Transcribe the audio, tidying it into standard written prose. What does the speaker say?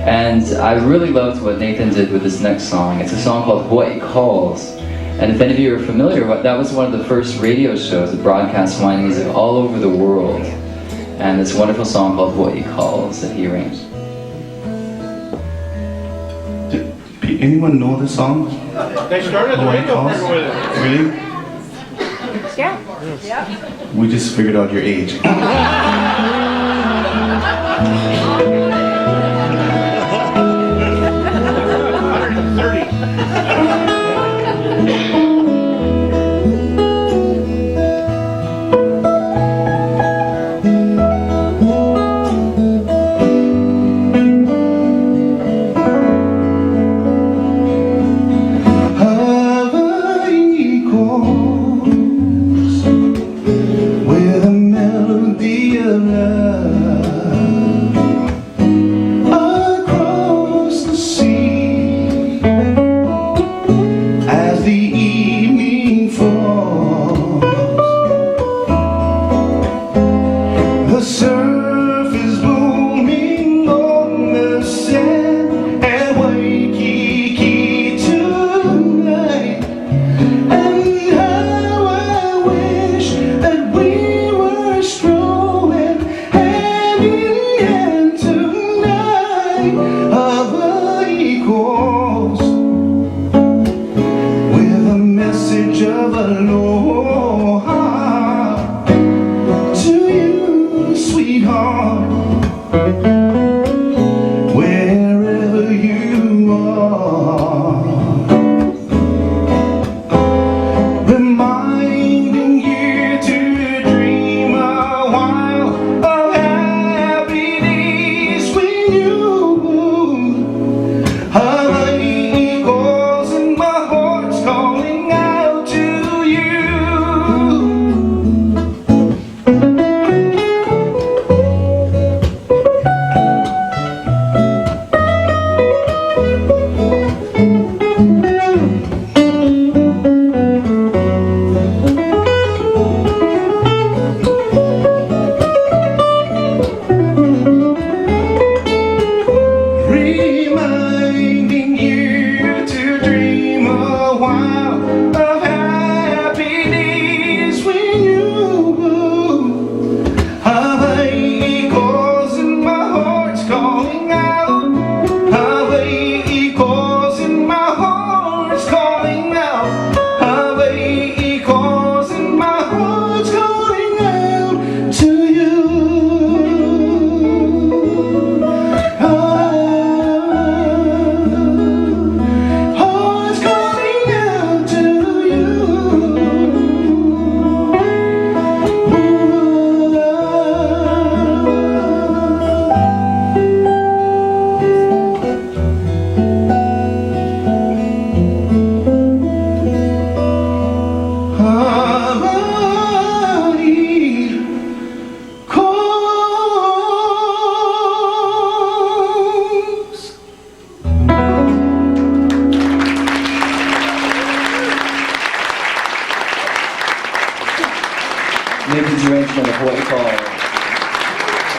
And I really loved what Nathan did with this next song. It's a song called Hawai'i Calls. And if any of you are familiar, that was one of the first radio shows that broadcast Hawaiian music all over the world. And this wonderful song called Hawai'i Calls that he arranged. Did anyone know this song? They started the radio program with it. Really? Yeah. We just figured out your age. 130. With a melody of love across the sea, as the evening falls, the surf is booming on the sand, and Waikiki tonight. And how I wish that we were strolling hand in hand tonight. Hawai'i calls with a message of aloha to you, sweetheart, wherever you are. Reminding you to dream a while of happy days when you Hawai'i calls and my heart's calling out to you. Reminding you to dream a while of happy days when you Hawai'i calls and my heart's calling out. Hawai'i calls and my heart's calling out. Hawai'i calls and my heart's calling out to you. Heart's calling out to you. Hawai'i calls. Nathan's arrangement of Hawai'i Calls.